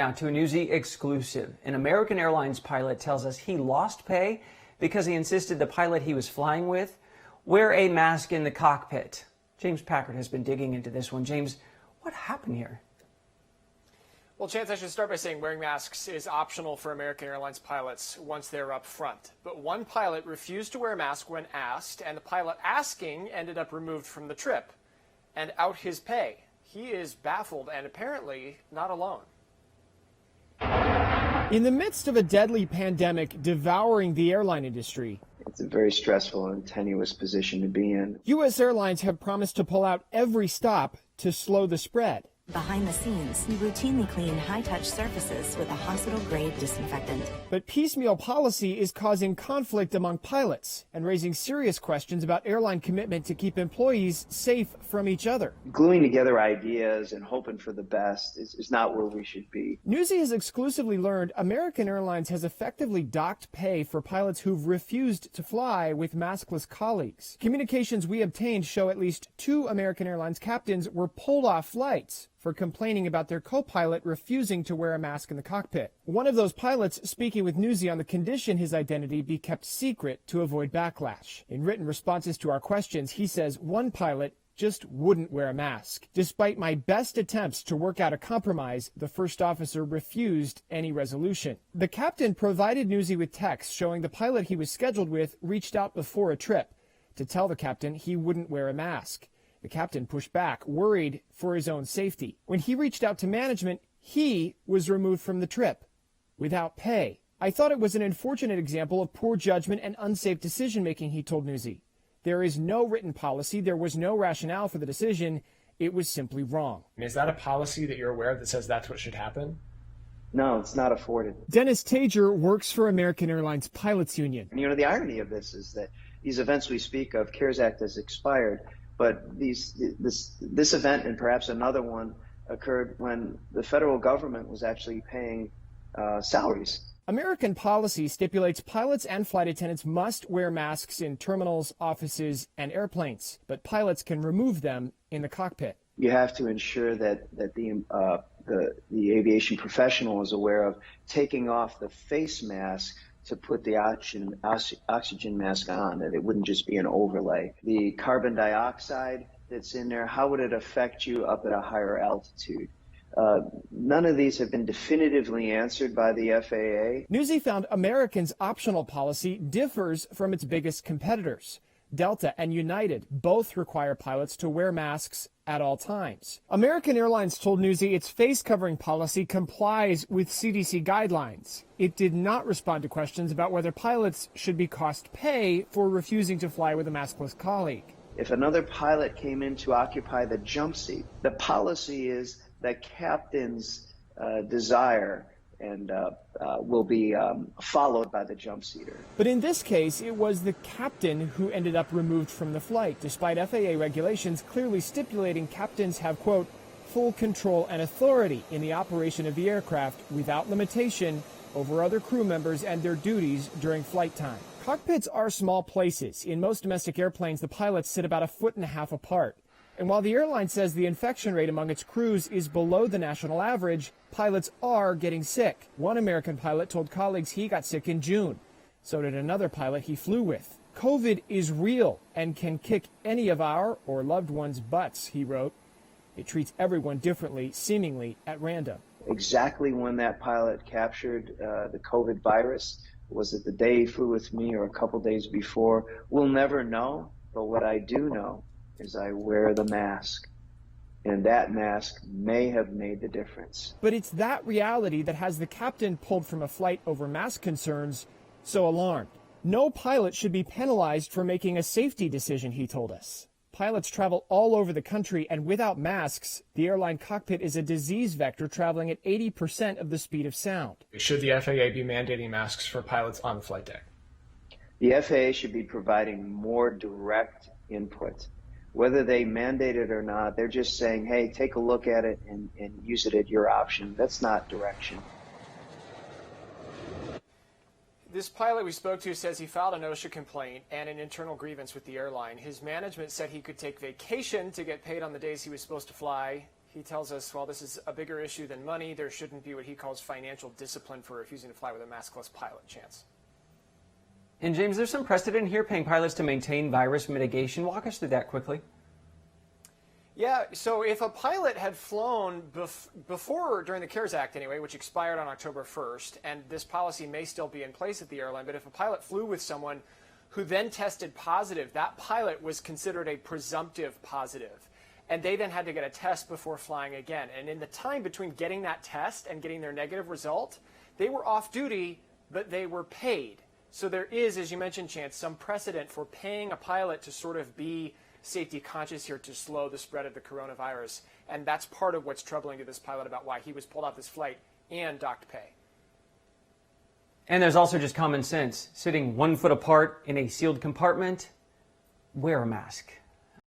Now to a Newsy exclusive. An American Airlines pilot tells us he lost pay because he insisted the pilot he was flying with wear a mask in the cockpit. James Packard has been digging into this one. James, what happened here? Well, Chance, I should start by saying wearing masks is optional for American Airlines pilots once they're up front. But one pilot refused to wear a mask when asked, and the pilot asking ended up removed from the trip and out his pay. He is baffled and apparently not alone. In the midst of a deadly pandemic devouring the airline industry, it's a very stressful and tenuous position to be in. U.S. airlines have promised to pull out every stop to slow the spread. Behind the scenes, we routinely clean high-touch surfaces with a hospital-grade disinfectant. But piecemeal policy is causing conflict among pilots and raising serious questions about airline commitment to keep employees safe from each other. Gluing together ideas and hoping for the best is not where we should be. Newsy has exclusively learned American Airlines has effectively docked pay for pilots who've refused to fly with maskless colleagues. Communications we obtained show at least 2 American Airlines captains were pulled off flights for complaining about their co-pilot refusing to wear a mask in the cockpit. One of those pilots speaking with Newsy on the condition his identity be kept secret to avoid backlash. In written responses to our questions, he says one pilot just wouldn't wear a mask. Despite my best attempts to work out a compromise, the first officer refused any resolution. The captain provided Newsy with text showing the pilot he was scheduled with reached out before a trip to tell the captain he wouldn't wear a mask. The captain pushed back, worried for his own safety. When he reached out to management, he was removed from the trip without pay. I thought it was an unfortunate example of poor judgment and unsafe decision-making, he told Newsy. There is no written policy. There was no rationale for the decision. It was simply wrong. Is that a policy that you're aware of that says that's what should happen? No, it's not afforded. Dennis Tager works for American Airlines Pilots Union. And, the irony of this is that these events we speak of, CARES Act has expired, but this event and perhaps another one occurred when the federal government was actually paying salaries. American policy stipulates pilots and flight attendants must wear masks in terminals, offices, and airplanes, but pilots can remove them in the cockpit. You have to ensure that the aviation professional is aware of taking off the face mask to put the oxygen mask on, that it wouldn't just be an overlay. The carbon dioxide that's in there, how would it affect you up at a higher altitude? None of these have been definitively answered by the FAA. Newsy found American's optional policy differs from its biggest competitors. Delta and United both require pilots to wear masks at all times. American Airlines told Newsy its face covering policy complies with CDC guidelines. It did not respond to questions about whether pilots should be cost pay for refusing to fly with a maskless colleague. If another pilot came in to occupy the jump seat, the policy is that captain's desire and will be followed by the jump seater. But in this case, it was the captain who ended up removed from the flight, despite FAA regulations clearly stipulating captains have, quote, full control and authority in the operation of the aircraft without limitation over other crew members and their duties during flight time. Cockpits are small places. In most domestic airplanes, the pilots sit about 1.5 feet apart. And while the airline says the infection rate among its crews is below the national average, pilots are getting sick. One American pilot told colleagues he got sick in June. So did another pilot he flew with. COVID is real and can kick any of our or loved ones' butts, he wrote. It treats everyone differently, seemingly at random. Exactly when that pilot captured the COVID virus, was it the day he flew with me or a couple days before? We'll never know, but what I do know is I wear the mask, and that mask may have made the difference. But it's that reality that has the captain pulled from a flight over mask concerns so alarmed. No pilot should be penalized for making a safety decision, he told us. Pilots travel all over the country, and without masks, the airline cockpit is a disease vector traveling at 80% of the speed of sound. Should the FAA be mandating masks for pilots on the flight deck? The FAA should be providing more direct input. Whether they mandate it or not, they're just saying, hey, take a look at it and use it at your option. That's not direction. This pilot we spoke to says he filed an OSHA complaint and an internal grievance with the airline. His management said he could take vacation to get paid on the days he was supposed to fly. He tells us, while this is a bigger issue than money, there shouldn't be what he calls financial discipline for refusing to fly with a maskless pilot. Chance. And James, there's some precedent here paying pilots to maintain virus mitigation. Walk us through that quickly. Yeah, so if a pilot had flown before, during the CARES Act anyway, which expired on October 1st, and this policy may still be in place at the airline, but if a pilot flew with someone who then tested positive, that pilot was considered a presumptive positive. And they then had to get a test before flying again. And in the time between getting that test and getting their negative result, they were off duty, but they were paid. So there is, as you mentioned, Chance, some precedent for paying a pilot to sort of be safety conscious here to slow the spread of the coronavirus. And that's part of what's troubling to this pilot about why he was pulled off this flight and docked pay. And there's also just common sense. Sitting 1 foot apart in a sealed compartment, wear a mask.